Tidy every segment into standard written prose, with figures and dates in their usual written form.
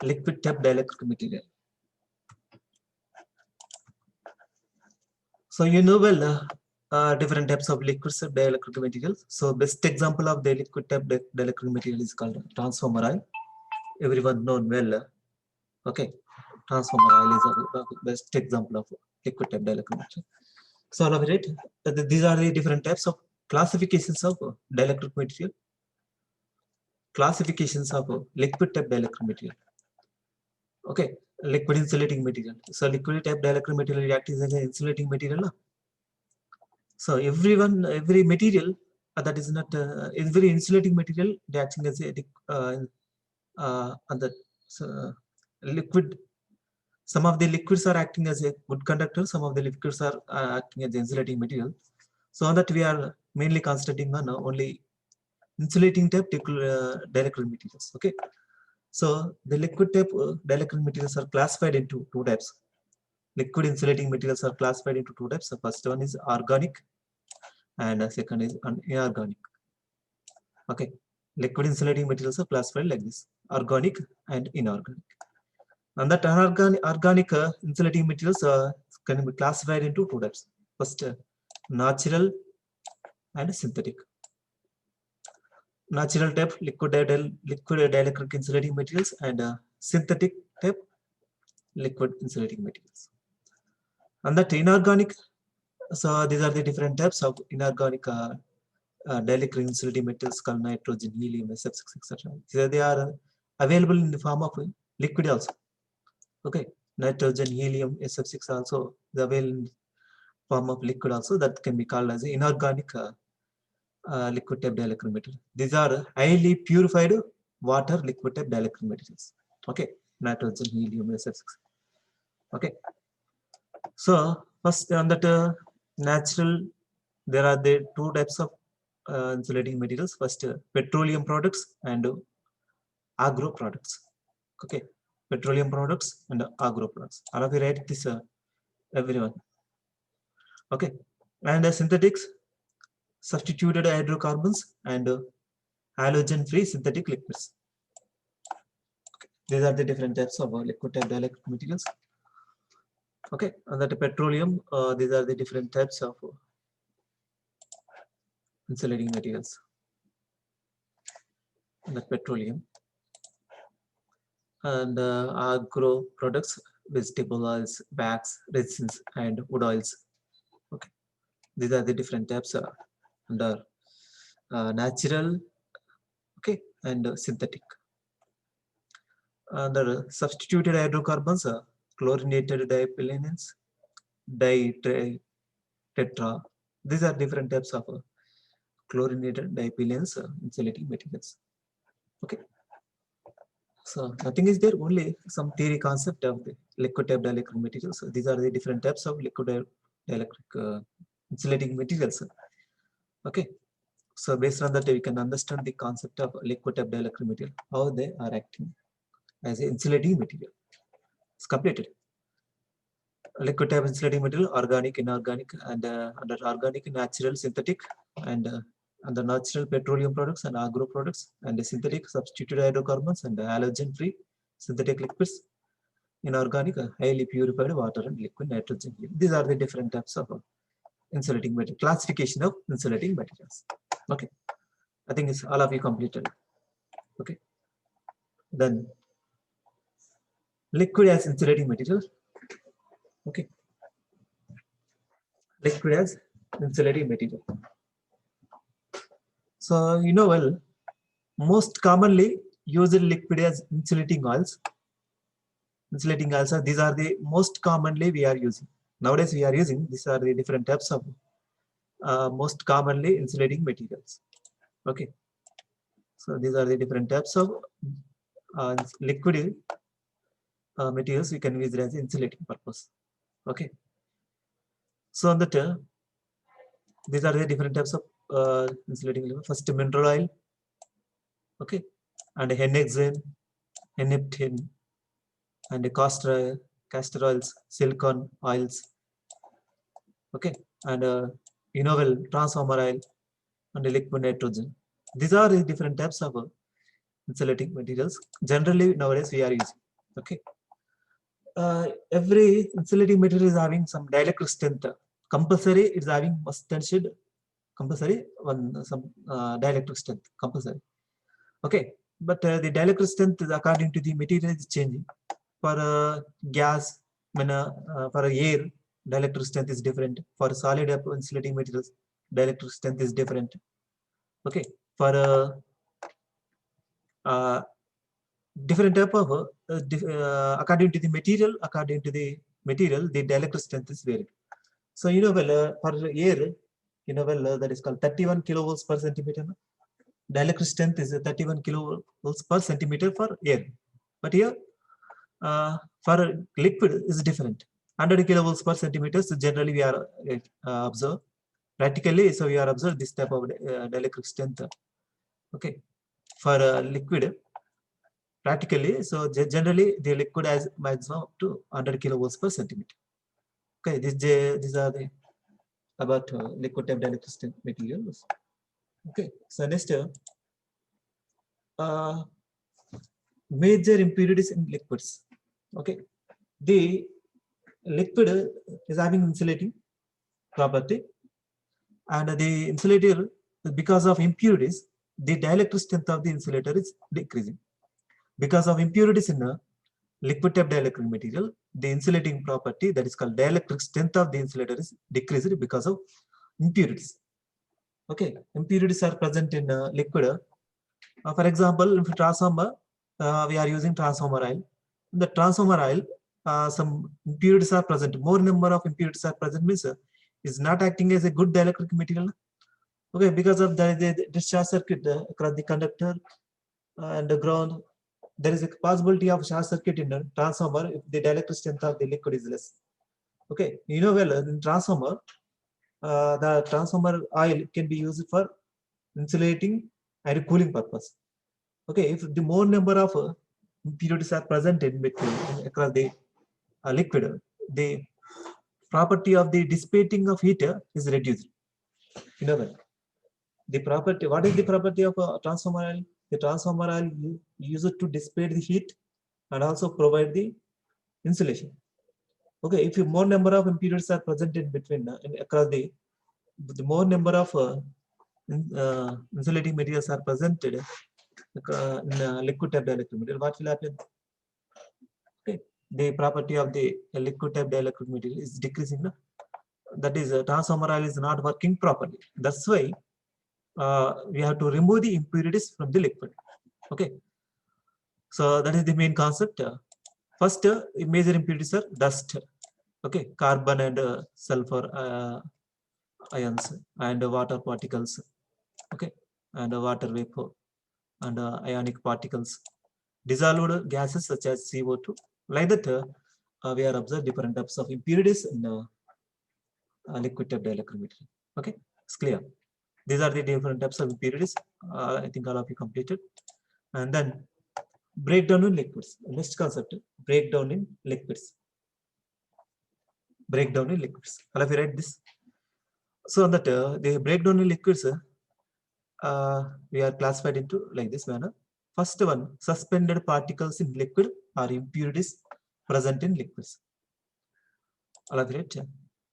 liquid type dielectric material. So you know well different types of liquid type dielectric materials. So best example of the liquid type dielectric material is called transformer oil. Everyone know well. Okay, transformer oil is a best example of liquid type dielectric material. So all of it, these are the different types of classifications of dielectric material. Classifications of liquid type dielectric material. Okay, liquid insulating material. So liquid type dielectric material reacts as an insulating material. So every material that is not every insulating material reacting as a on the liquid. Some of the liquids are acting as a good conductor. Some of the liquids are acting as insulating material. So that we are mainly concentrating on only insulating type dielectric materials. Okay. So the liquid type dielectric materials are classified into two types. Liquid insulating materials are classified into two types. The first one is organic, and the second is inorganic. Okay, liquid insulating materials are classified like this: organic and inorganic. And that organic insulating materials can be classified into two types. First, natural and synthetic. Natural type liquid dielectric insulating materials, and synthetic type liquid insulating materials. And that inorganic, so these are the different types of inorganic dielectric insulating materials called nitrogen, helium, SF6, etc. So they are available in the form of liquid also. Okay, nitrogen, helium, SF6 also is available in the form of liquid also, that can be called as inorganic liquid type dielectric material. These are highly purified water liquid type dielectric materials. Okay, nitrogen, helium, SF6. Okay, so first on that natural, there are the two types of insulating materials. First, petroleum products and agro products. Okay, petroleum products and agro products. All of you write this, everyone. Okay, and synthetics, substituted hydrocarbons and halogen-free synthetic liquids. Okay. These are the different types of liquid type dielectric materials. Okay, and that petroleum, these are the different types of insulating materials. And the petroleum and agro products, vegetable oils, wax, resins, and wood oils. Okay, these are the different types under natural, okay, and synthetic. Under substituted hydrocarbons, chlorinated diethylenes, tetra. These are different types of chlorinated diethylenes insulating materials. Okay. So nothing is there, only some theory concept of the liquid type dielectric materials. So these are the different types of liquid dielectric insulating materials. Okay. So based on that, we can understand the concept of liquid type dielectric material, how they are acting as an insulating material. It's completed. Liquid type insulating material, organic, inorganic, and under organic, natural, synthetic, and under natural, petroleum products and agro products, and the synthetic, substituted hydrocarbons and halogen free synthetic liquids. Inorganic, highly purified water and liquid nitrogen. These are the different types of insulating material, classification of insulating materials. Okay, I think it's all of you completed. Okay, then liquid as insulating material. Okay, liquid as insulating material. So you know well, most commonly used liquid as insulating oils. Insulating oils are, these are the most commonly we are using. Nowadays we are using, these are the different types of most commonly insulating materials. Okay, so these are the different types of liquid materials we can use it as insulating purpose. Okay, so on that these are the different types of insulating liquid. First, mineral oil, okay, and hexane, henephthene, and castor oils, silicon oils, okay, and you know well, transformer oil and liquid nitrogen. These are the different types of insulating materials generally nowadays we are using. Okay. Every insulating material is having some dielectric strength. Compulsory, it's having must tension. Compulsory one some dielectric strength compulsory. Okay, but the dielectric strength is according to the material is changing. For gas, for air, dielectric strength is different. For solid insulating materials, dielectric strength is different. Okay, for different type of according to the material, the dielectric strength is varied. So for air, that is called 31 kilovolts per centimeter. Dielectric strength is 31 kilovolts per centimeter for air, but here for liquid is different. 100 kilovolts per centimeter. So generally we are observe practically. So we are observe this type of dielectric strength. Okay, for liquid practically. So generally the liquid has maximum up to 100 kilovolts per centimeter. Okay, these are the about liquid type dielectric strength materials. Okay, so next major impurities in liquids. Okay, the liquid is having insulating property, and the insulator, because of impurities, the dielectric strength of the insulator is decreasing. Because of impurities in a liquid type dielectric material, the insulating property, that is called dielectric strength of the insulator, is decreased because of impurities. Okay, impurities are present in liquid. For example, if transformer, we are using transformer oil. In the transformer oil, some impurities are present. More number of impurities are present means is not acting as a good dielectric material. Okay, because of the discharge circuit across the conductor and the ground, there is a possibility of short circuit in the transformer if the dielectric strength of the liquid is less. Okay, well, in transformer, the transformer oil can be used for insulating and cooling purpose. Okay, if the more number of impurities are present in between across the liquid, the property of the dissipating of heat is reduced. Well, the property, what is the property of a transformer oil? The transformer oil use it to dissipate the heat and also provide the insulation. Okay, if more number of impurities are present in between across the more number of insulating materials are presented in liquid type dielectric material, what will happen? Okay, the property of the liquid type dielectric material is decreasing. That is, transformer oil is not working properly. That's why we have to remove the impurities from the liquid. Okay, so that is the main concept. First, major impurities are dust. Okay, carbon and sulfur ions and water particles. Okay, and water vapor and ionic particles, dissolved gases such as CO2. Like that, we are observed different types of impurities in liquid type dielectric material. Okay, it's clear. These are the different types of impurities. I think all of you completed. And then breakdown in liquids. Next concept, breakdown in liquids. Breakdown in liquids. All of you read this. So that the breakdown in liquids, we are classified into like this manner. First one, suspended particles in liquid or impurities present in liquids. All of you read.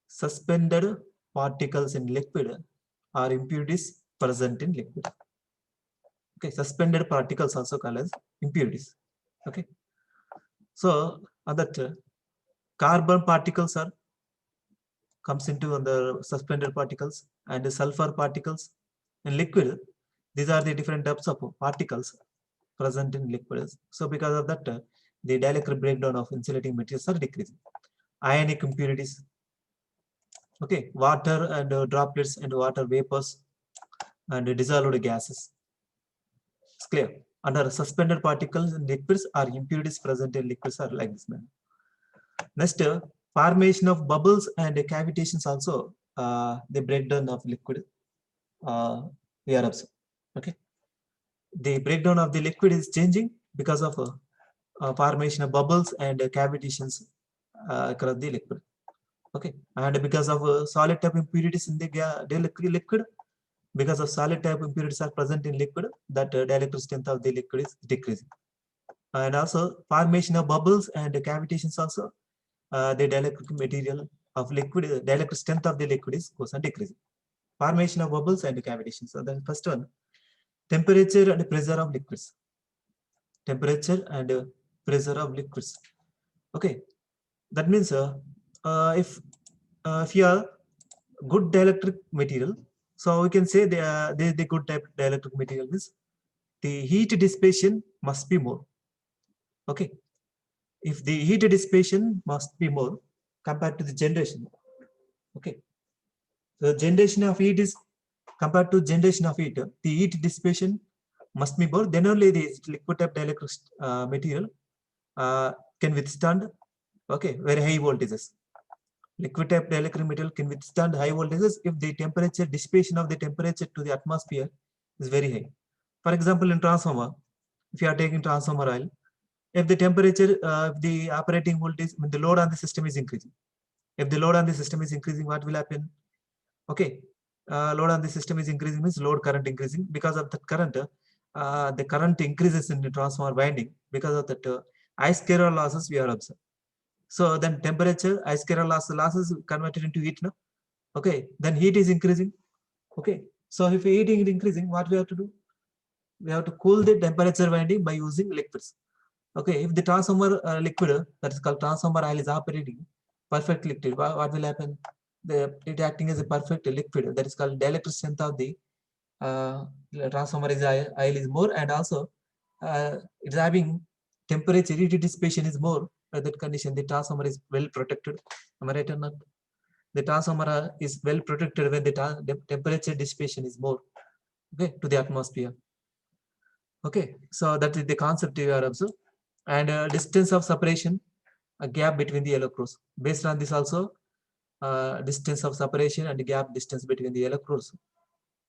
Suspended particles in liquid or impurities present in liquid. Okay, suspended particles also called as impurities. Okay, so on that carbon particles are comes into the suspended particles, and the sulfur particles in liquid. These are the different types of particles present in liquids. So because of that, the dielectric breakdown of insulating materials are decreasing. Ionic impurities. Okay, water and droplets and water vapors and dissolved gases. It's clear. Under suspended particles in liquids or impurities present in liquids are like this manner. Next, formation of bubbles and cavitations also, the breakdown of liquid we are observing. Okay, the breakdown of the liquid is changing because of formation of bubbles and cavitations across the liquid. Okay, and because of solid type impurities in the liquid, because of solid type impurities are present in liquid, that dielectric strength of the liquid is decreasing. and also formation of bubbles and cavitations also. The dielectric material of liquid, dielectric strength of the liquid is goes on decreasing. Formation of bubbles and cavitations. So the first one, temperature and pressure of liquids. Temperature and pressure of liquids. Okay, that means if you are good dielectric material, so we can say the good type dielectric material means the heat dissipation must be more. Okay, if the heat dissipation must be more compared to the generation. Okay, the generation of heat is compared to generation of heat, the heat dissipation must be more. Then only the liquid type dielectric material can withstand, okay, very high voltages. Liquid type dielectric material can withstand high voltages if the temperature dissipation of the temperature to the atmosphere is very high. For example, in transformer, if you are taking transformer oil, if the temperature, if the operating voltage, when the load on the system is increasing, if the load on the system is increasing, what will happen? Okay, load on the system is increasing means load current increasing. Because of that current, the current increases in the transformer winding. Because of that, I square losses we are observed. So then temperature, I square losses converted into heat. No? Okay, then heat is increasing. Okay, so if heat is increasing, what we have to do? We have to cool the temperature winding by using liquids. Okay, if the transformer liquid, that is called transformer oil, is operating perfect liquid, what will happen? It acting as a perfect liquid, that is called dielectric strength of the uh, transformer is oil is more, and also it's having temperature heat dissipation is more. At that condition, the transformer is well protected. Am I right or not? The transformer is well protected when the temperature dissipation is more, okay, to the atmosphere. Okay, so that is the concept you are observed. And distance of separation, a gap between the yellow cross. Based on this also, distance of separation and gap distance between the yellow cross.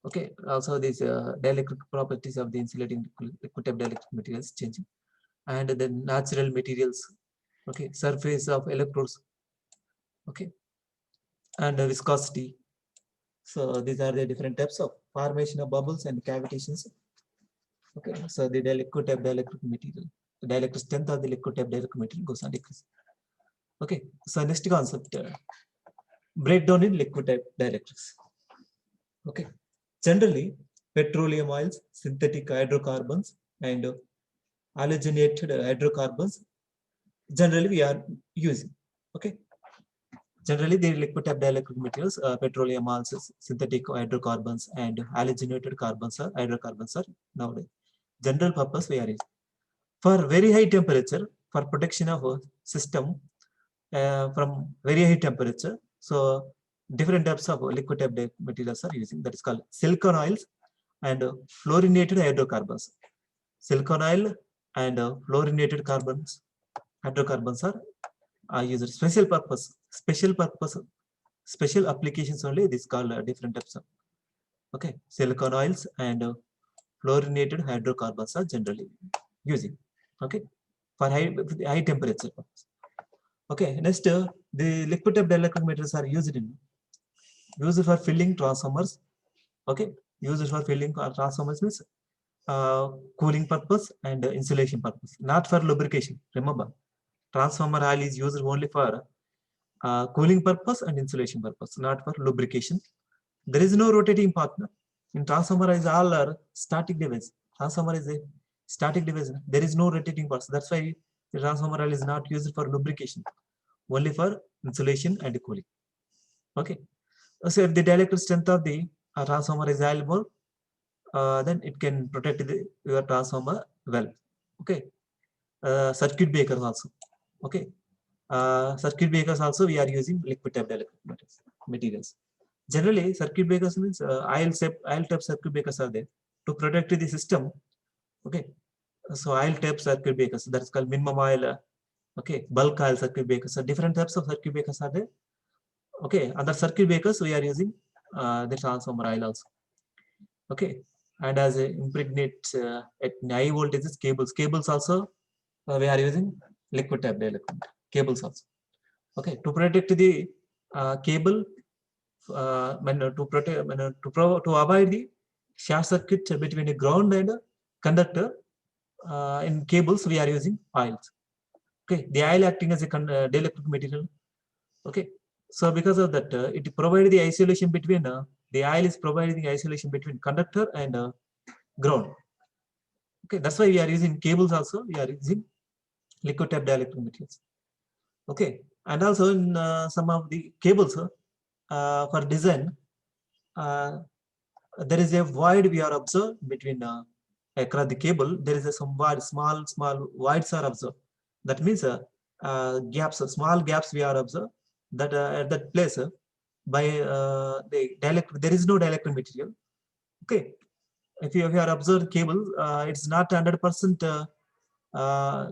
Okay, also these dielectric properties of the insulating liquid type dielectric materials changing. And the natural materials, okay, surface of electrodes, okay, and viscosity. So these are the different types of formation of bubbles and cavitations. Okay, so the liquid type dielectric material, the dielectric strength of the liquid type dielectric material goes on decrease. Okay, so next concept, breakdown in liquid type dielectrics. Okay, generally petroleum oils, synthetic hydrocarbons, and halogenated hydrocarbons generally we are using. Okay, generally the liquid type dielectric materials, petroleum oils, synthetic hydrocarbons, and halogenated carbons or hydrocarbons are nowadays general purpose we are using for very high temperature, for protection of a system from very high temperature. So different types of liquid type materials are using, that is called silicon oils and fluorinated hydrocarbons. Silicon oil and fluorinated hydrocarbons are used special purpose, special applications only. This called different types of, okay, silicon oils and fluorinated hydrocarbons are generally using, okay, for high temperature purpose. Okay, next, the liquid type dielectric materials are used for filling transformers. Okay, used for filling transformers means cooling purpose and insulation purpose, not for lubrication. Remember, transformer oil is used only for cooling purpose and insulation purpose, not for lubrication. There is no rotating partner in transformer. Is all are static device. Transformer is a static device. There is no rotating parts. That's why the transformer oil is not used for lubrication, only for insulation and cooling. Okay, so if the dielectric strength of the transformer is more, then it can protect your transformer well. Okay, circuit breakers also. Okay, circuit breakers also we are using liquid type dielectric materials. Generally, circuit breakers means oil type circuit breakers are there to protect the system. Okay, so oil type circuit breakers, that's called minimum oil. Okay, bulk oil circuit breakers. So different types of circuit breakers are there. Okay, other circuit breakers we are using the transformer oil also. Okay, and as a impregnate at high voltages cables also we are using liquid type dielectric cables also. Okay, to protect the cable, to avoid the short circuit between the ground and conductor. in cables we are using oils. Okay, the oil acting as a dielectric material. Okay, so because of that, it provides the isolation between the oil is providing the isolation between conductor and ground. Okay, that's why we are using cables also. We are using liquid type dielectric materials. Okay, and also in some of the cables for design, there is a void we are observed between across the cable. There is a some void, small voids are observed. That means gaps, small gaps we are observed. That at that place by the dielectric, there is no dielectric material. Okay, if you are observed cable, it's not 100%.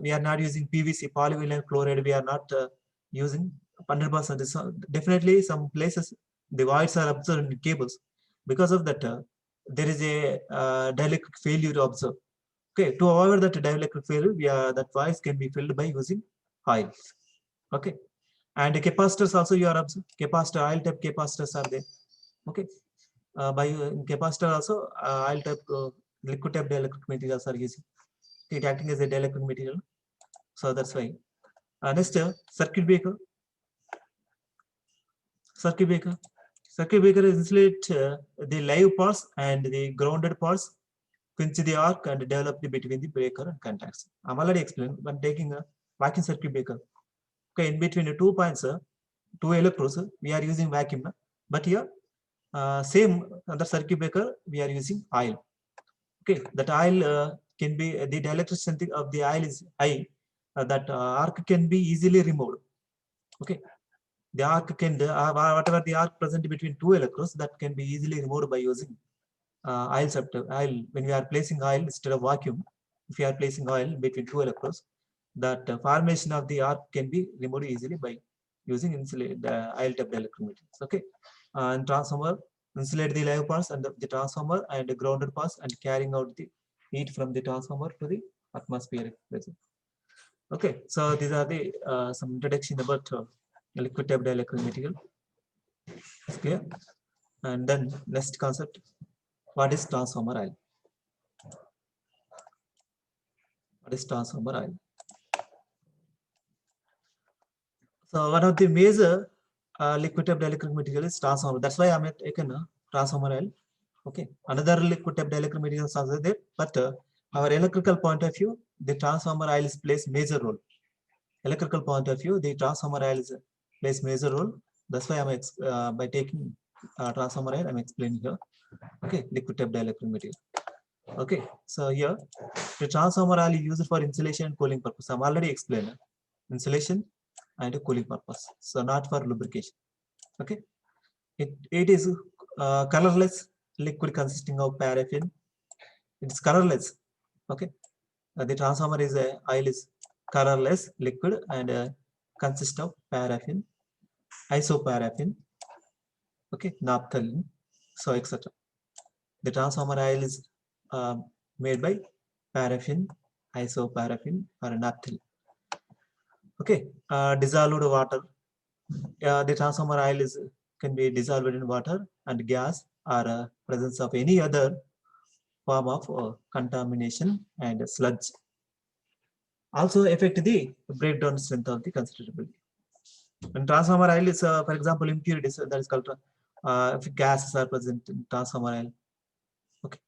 We are not using PVC, polyvinyl chloride. We are not using 100%. Definitely, some places the voids are observed in cables. Because of that, there is a dielectric failure to observe. Okay, to avoid that dielectric failure, that voids can be filled by using oils. Okay, and capacitors also you are observed. Capacitor, oil type capacitors are there. Okay, by capacitor also oil type liquid type dielectric materials are using. It acting as a dielectric material. So that's why. Next, circuit breaker. Circuit breaker. Circuit breaker insulate the live parts and the grounded parts, pinch the arc and develop the between the breaker and contacts. I'm already explained when taking a vacuum circuit breaker. Okay, in between the 2 points, 2 electrodes, we are using vacuum. But here, same under circuit breaker, we are using oil. Okay, that oil can be the dielectric strength of the oil is high. That arc can be easily removed. Okay, the arc can whatever the arc present between 2 electrodes, that can be easily removed by using oil. When we are placing oil instead of vacuum, if we are placing oil between 2 electrodes, that formation of the arc can be removed easily by using the oil type dielectric materials. Okay, and transformer insulate the live parts and the transformer and the grounded parts and carrying out the heat from the transformer to the atmospheric pressure. Okay, so these are the some introduction about liquid type dielectric material. It's clear. And then next concept, what is transformer oil? What is transformer oil? So one of the major liquid type dielectric material is transformer. That's why I am taken transformer oil. Okay, another liquid type dielectric material is also there, but our electrical point of view, the transformer oil is plays major role. Electrical point of view, the transformer oil is plays major role. That's why I'm by taking transformer oil, I'm explaining here. Okay, liquid type dielectric material. Okay, so here the transformer oil is used for insulation and cooling purpose. I'm already explained insulation and cooling purpose, so not for lubrication. Okay, it is colorless liquid consisting of paraffin. It's colorless. Okay, the transformer is oil is colorless liquid and consists of paraffin, isoparaffin, okay, naphthalene, so etc. The transformer oil is made by paraffin, isoparaffin, or naphthalene. Okay, dissolved water. The transformer oil can be dissolved in water and gas or presence of any other form of contamination and sludge. Also affect the breakdown strength of the considerably. And transformer oil is, for example, impurities that is called if gases are present in transformer oil. Okay,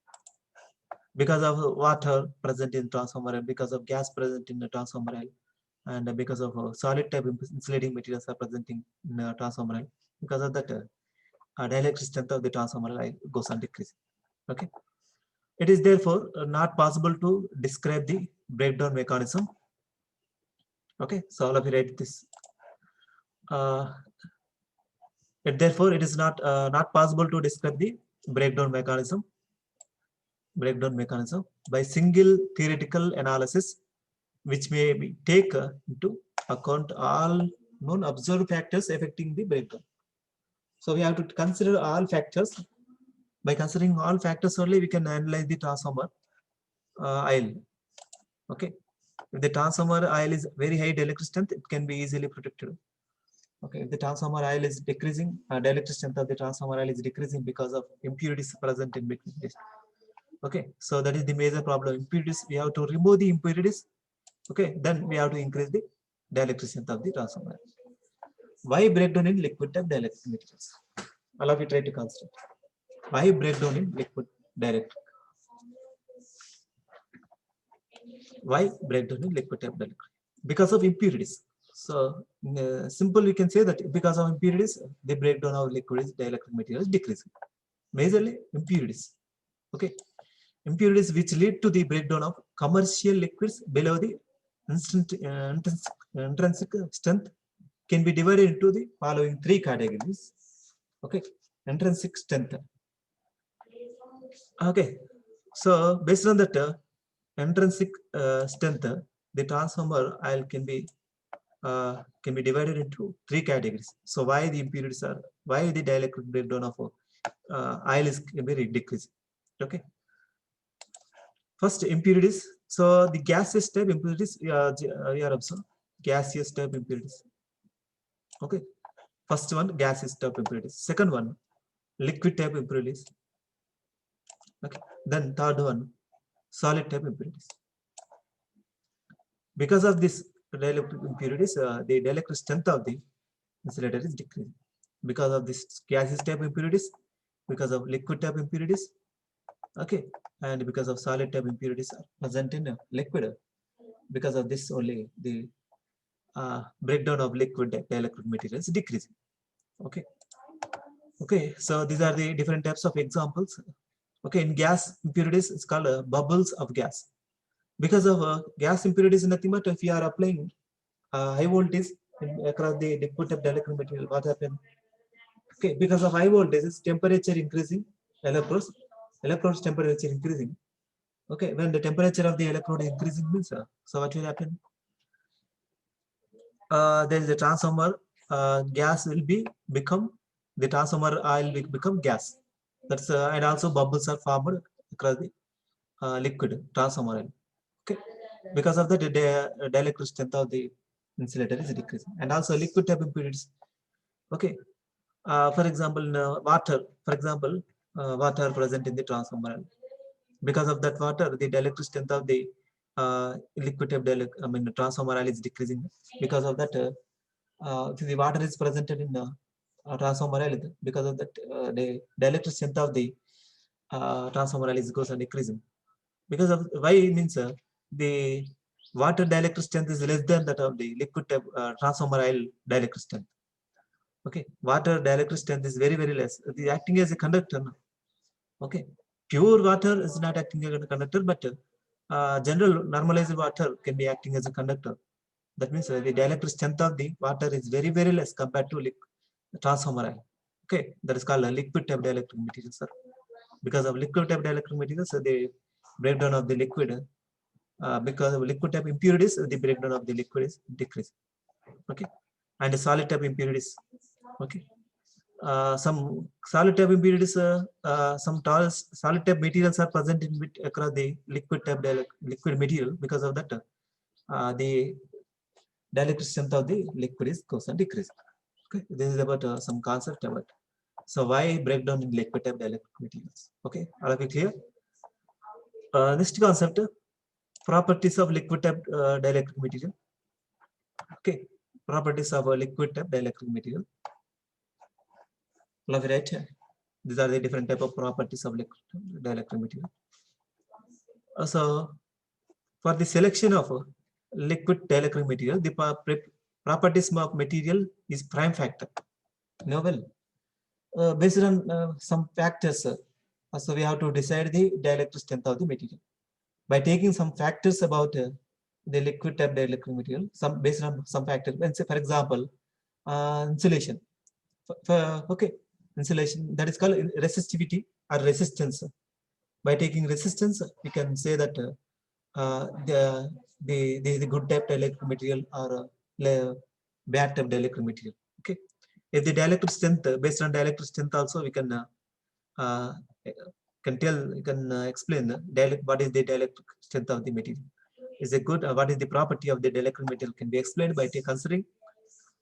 because of water present in transformer oil, because of gas present in the transformer oil, and because of solid type insulating materials are presenting in transformer oil. Because of that, dielectric strength of the transformer oil goes on decreasing. Okay, it is therefore not possible to describe the breakdown mechanism. Okay, so all of you write this. Therefore, it is not possible to describe the breakdown mechanism by single theoretical analysis, which may be take into account all known observed factors affecting the breakdown. So we have to consider all factors. By considering all factors only, we can analyze the transformer oil. Okay, if the transformer oil is very high dielectric strength, it can be easily protected. Okay, if the transformer oil is decreasing, dielectric strength of the transformer oil is decreasing because of impurities present in between this. Okay, so that is the major problem. Impurities, we have to remove the impurities. Okay, then we have to increase the dielectric strength of the transformer. Why breakdown in liquid type dielectric materials? All of you try to concentrate. Why breakdown in liquid dielectric? Why breakdown in liquid type dielectric? Because of impurities. So simple, we can say that because of impurities, the breakdown of liquid dielectric materials decreasing. Majorly impurities. Okay, impurities which lead to the breakdown of commercial liquids below the intrinsic strength can be divided into the following three categories. Okay, intrinsic strength. Okay, so based on that intrinsic strength, the transformer oil can be divided into three categories. So why the impurities are, why the dielectric breakdown of oil is very decreasing. Okay, first impurities. So the gaseous type impurities we are observing gaseous type impurities. Okay, first one gaseous type impurities. Second one liquid type impurities. Okay, then third one solid type impurities. Because of this dielectric impurities, the dielectric strength of the insulator is decreasing. Because of this gaseous type impurities, because of liquid type impurities, okay, and because of solid type impurities are present in liquid. Because of this only the breakdown of liquid dielectric materials decreasing. Okay. Okay, so these are the different types of examples. Okay, in gas impurities, it's called bubbles of gas. Because of gas impurities, nothing but if you are applying high voltage across the liquid type dielectric material, what happens? Okay, because of high voltage, temperature increasing, electrodes temperature increasing. Okay, when the temperature of the electrode increasing means, so what will happen? There is a transformer, gas will become, the transformer oil will become gas. That's and also bubbles are formed across the liquid transformer oil. Okay, because of that, the dielectric strength of the insulator is decreasing, and also liquid type impurities. Okay, for example, water. For example, water present in the transformer oil. Because of that water, the dielectric strength of the liquid type transformer oil is decreasing. Because of that, the water is presented in transformer oil. Because of that, the dielectric strength of the transformer oil is goes on decreasing. Because of why means the water dielectric strength is less than that of the liquid type transformer oil dielectric strength. Okay, water dielectric strength is very less. It is acting as a conductor. Okay, pure water is not acting as a conductor, but general normalized water can be acting as a conductor. That means the dielectric strength of the water is very less compared to transformer oil. Okay, that is called a liquid type dielectric material, sir. Because of liquid type dielectric materials, the breakdown of the liquid, because of liquid type impurities, the breakdown of the liquid is decreased. Okay, and the solid type impurities. Okay, some solid type impurities, some solid type materials are present in across the liquid type liquid material. Because of that, the dielectric strength of the liquid is goes and decrease. Okay, this is about some concept about. So why breakdown in liquid type dielectric materials? Okay, all of it clear? Next concept, properties of liquid type dielectric material. Okay, properties of a liquid type dielectric material. Love it, right? These are the different type of properties of liquid dielectric material. So for the selection of liquid dielectric material, the properties of material is prime factor. No, well, based on some factors, so we have to decide the dielectric strength of the material by taking some factors about the liquid type dielectric material, some based on some factors. Let's say, for example, insulation. Okay, insulation, that is called resistivity or resistance. By taking resistance, we can say that the good type dielectric material or bad type dielectric material. Okay, if the dielectric strength, based on dielectric strength also, we can uh, explain what is the dielectric strength of the material. Is it good? What is the property of the dielectric material can be explained by considering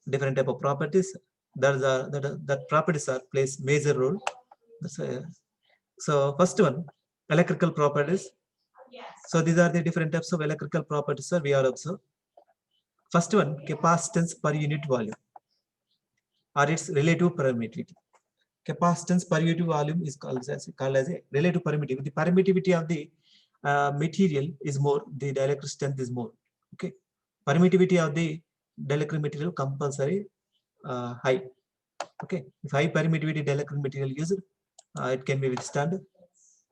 different type of properties. That properties are plays major role. So first one, electrical properties. So these are the different types of electrical properties, sir, we are observed. First one, capacitance per unit volume or its relative permittivity. Capacitance per unit volume is called as a relative permittivity. The permittivity of the material is more, the dielectric strength is more. Okay, permittivity of the dielectric material compulsory high. Okay, if high permittivity dielectric material used, it can be withstand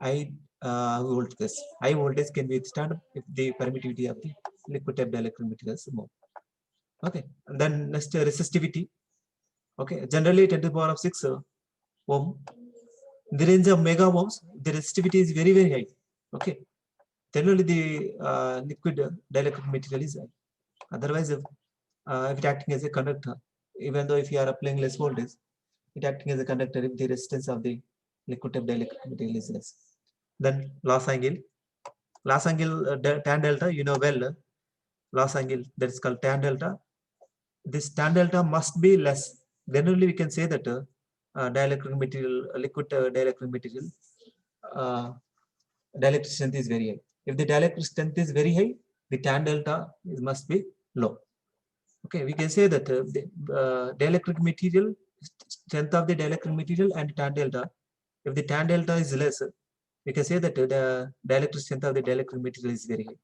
high voltage. High voltage can be withstand if the permittivity of the liquid type dielectric material is more. Okay, and then next resistivity. Okay, generally 10 to the power of 6 ohm. The range of mega ohms, the resistivity is very, very high. Okay, generally the liquid dielectric material is high. Otherwise, if it acting as a conductor, even though if you are applying less voltage, it acting as a conductor if the resistance of the liquid type dielectric material is less. Then loss angle, tan delta, you know well, loss angle that is called tan delta. This tan delta must be less. Generally, we can say that dielectric material, liquid dielectric material, dielectric strength is very high. If the dielectric strength is very high, the tan delta must be low. Okay, we can say that the dielectric material, strength of the dielectric material and tan delta, if the tan delta is less, we can say that the dielectric strength of the dielectric material is very high.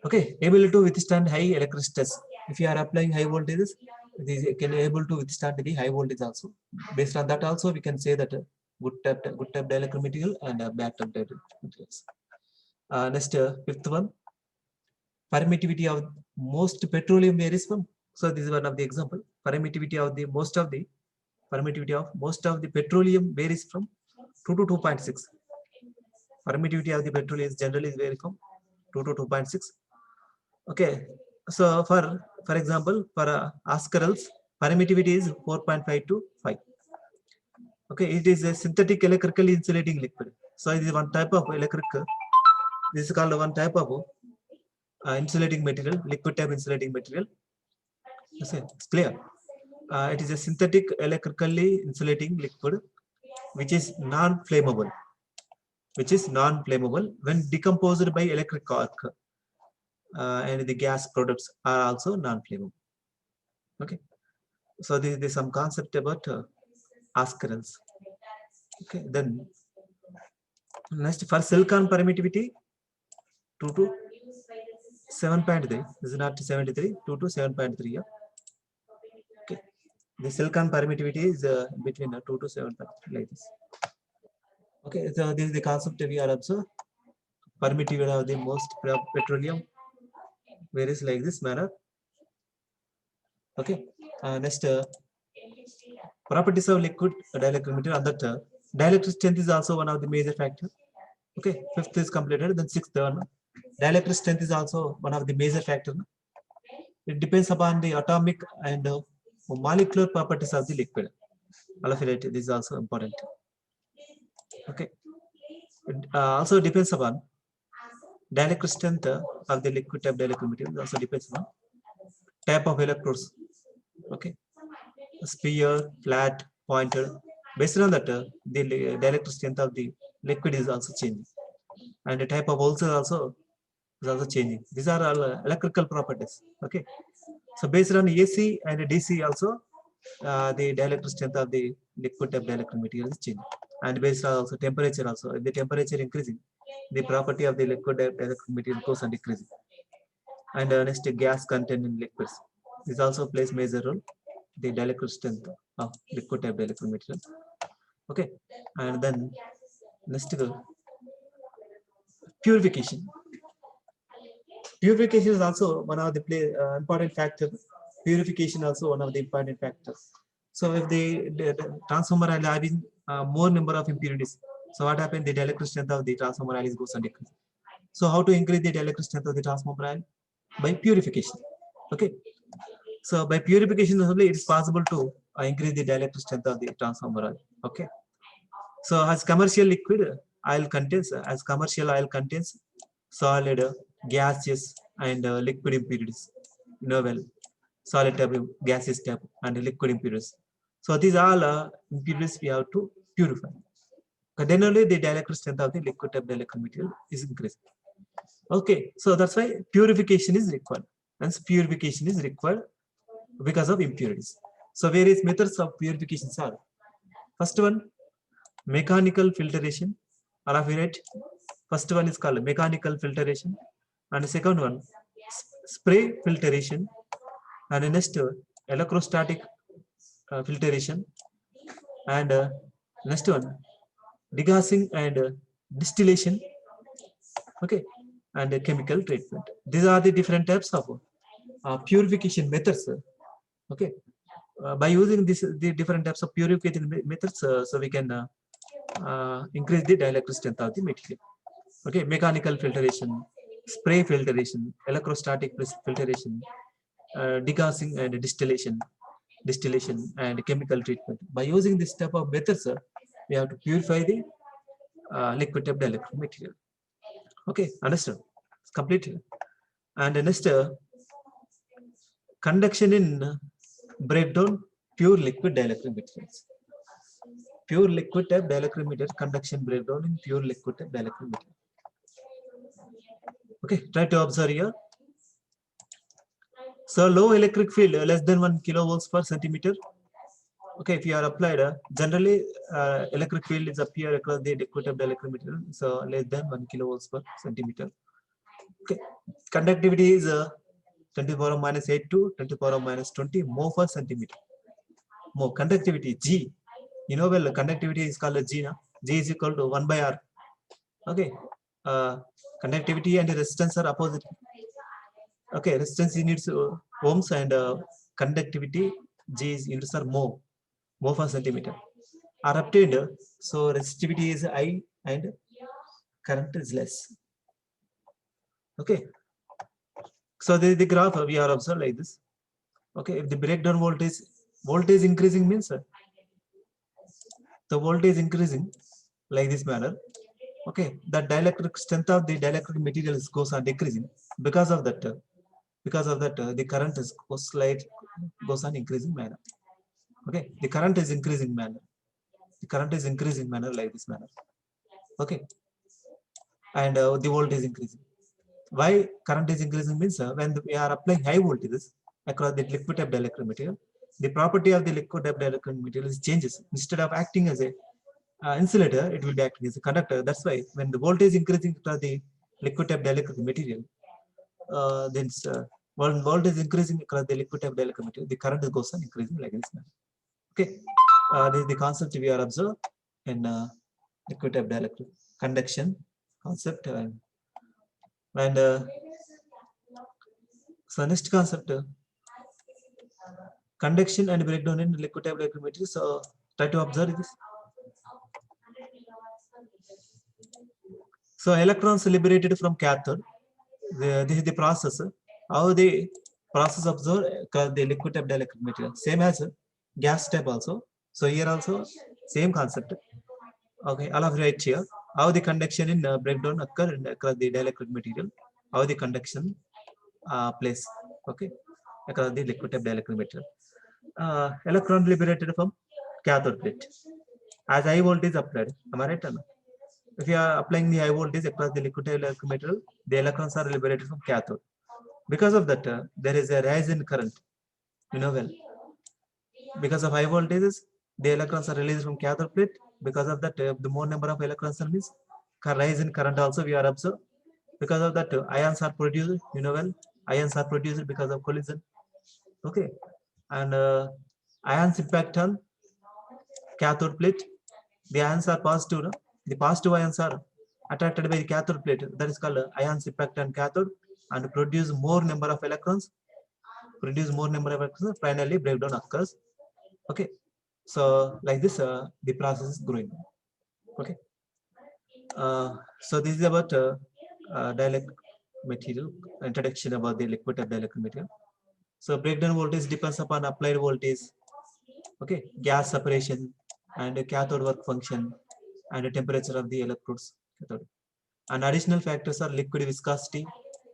Okay, able to withstand high electric stress. If you are applying high voltages, it can able to withstand the high voltage also. Based on that also, we can say that good type dielectric material and bad type dielectric materials. Next, fifth one, permittivity of most petroleum varies from. So this is one of the example. Permittivity of the most of the petroleum varies from 2 to 2.6. Permittivity of the petroleum is generally vary from 2 to 2.6. Okay, so for example, for Ascarals, permittivity is 4.5 to 5. Okay, it is a synthetic electrically insulating liquid. So it is one type of electric. This is called one type of insulating material, liquid type insulating material. It's clear. It is a synthetic electrically insulating liquid, which is non-flammable. When decomposed by electric arc, and the gas products are also non-flammable. Okay, so there is some concept about Ascarals. Okay, then next for silicon permittivity 2 to 7.3. This is not 73, 2 to 7.3. Yeah. Okay, the silicon permittivity is between 2 to 7.3 like this. Okay, so this is the concept we are observing. Permittivity of the most petroleum varies like this manner. Okay, next properties of liquid dielectric material. On that dielectric strength is also one of the major factors. Okay, fifth is completed. Then sixth one, dielectric strength is also one of the major factors. It depends upon the atomic and molecular properties of the liquid. All of it, this is also important. Okay, it also depends upon dielectric strength of the liquid type dielectric material. It also depends on type of electrodes. Okay, sphere, flat, pointed. Based on that, the dielectric strength of the liquid is also changing, and the type of holes is also changing. These are all electrical properties. Okay, so based on AC and DC also, the dielectric strength of the liquid type dielectric material is changing, and based on also temperature also. If the temperature increasing, the property of the liquid dielectric material goes on decreasing. And next, gas content in liquids. This also plays major role. The dielectric strength of liquid type dielectric material. Okay, and then next, purification. Purification is also one of the important factors. Purification also one of the important factors. So if the transformer is having more number of impurities, so what happens? The dielectric strength of the transformer oil goes on decrease. So how to increase the dielectric strength of the transformer oil? By purification. Okay. So by purification only it is possible to increase the dielectric strength of the transformer oil. Okay. So as commercial oil contains solid, gaseous, and liquid impurities. Well, solid type, gaseous type, and liquid impurities. So these are impurities we have to purify. then only the dielectric strength of the liquid type dielectric material is increasing. Okay, so that's why purification is required. And purification is required because of impurities. So various methods of purification are: first one, mechanical filtration. All of you right? First one is called mechanical filtration, and the second one, spray filtration, and the next electrostatic filtration, and next one, degassing and distillation. Okay, and chemical treatment. These are the different types of purification methods. Okay, by using the different types of purification methods, so we can increase the dielectric strength of the material. Okay, mechanical filtration, spray filtration, electrostatic filtration, degassing and distillation and chemical treatment. By using this type of methods, we have to purify the liquid type dielectric material. Okay, understood? It's complete. And next, conduction in breakdown pure liquid dielectric materials. Pure liquid type dielectric material conduction breakdown in pure liquid type dielectric material. Okay, try to observe here. So low electric field less than 1 kilovolts per centimeter. Okay, if you are applied, generally electric field is appear across the liquid type dielectric material, so less than 1 kilovolts per centimeter. Okay, conductivity is 10 to the power of minus 8 to 10 to the power of minus 20 mho per centimeter. Mho conductivity G. You know well, conductivity is called G. Na? G is equal to 1 by R. Okay, conductivity and resistance are opposite. Okay, resistance units ohms and conductivity G is units are mho per centimeter are obtained. So resistivity is I and current is less. Okay, so the graph we are observed like this. Okay, if the breakdown voltage increasing means the voltage increasing like this manner. Okay, the dielectric strength of the dielectric materials goes on decreasing. Because of that, the current is goes on increasing manner. Okay, the current is increasing manner. The current is increasing manner like this manner. Okay, and the voltage is increasing. Why current is increasing means when we are applying high voltages across the liquid type dielectric material, the property of the liquid type dielectric material changes. Instead of acting as a insulator, it will be acting as a conductor. That's why when the voltage increasing across the liquid type dielectric material, then when voltage increasing across the liquid type dielectric material, the current goes on increasing like this manner. Okay, this is the concept we are observed in liquid type dielectric conduction concept. And so next concept, conduction and breakdown in liquid type dielectric material. So try to observe this. So electrons liberated from cathode. This is the process. How the process observe the liquid type dielectric material. Same as gas type also. So here also same concept. Okay, all of right here. How the conduction in breakdown occur across the dielectric material. How the conduction place. Okay, across the liquid type dielectric material. Electron liberated from cathode plate. As high voltage applied. Am I right or no? If you are applying the high voltage across the liquid electric material, the electrons are liberated from cathode. Because of that, there is a rise in current. You know well. Because of high voltages, the electrons are released from cathode plate. Because of that, the more number of electrons means rise in current also we are observed. Because of that, ions are produced. You know well, ions are produced because of collision. Okay, and ions impact on cathode plate. The ions are positive. No? The positive ions are attracted by the cathode plate. That is called ions impact on cathode and produce more number of electrons. Finally, breakdown occurs. Okay, so like this, the process is growing. Okay, so this is about dielectric material introduction about the liquid type dielectric material. So breakdown voltage depends upon applied voltage. Okay, gas separation and cathode work function and the temperature of the electrodes. And additional factors are liquid viscosity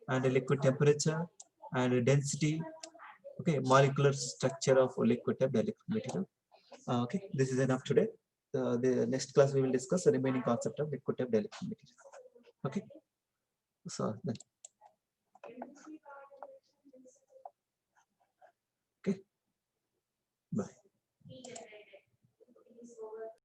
and liquid temperature and density. Okay, molecular structure of liquid type dielectric material. Okay, this is enough today. the next class we will discuss the remaining concept of liquid type dielectric materials. Okay. So then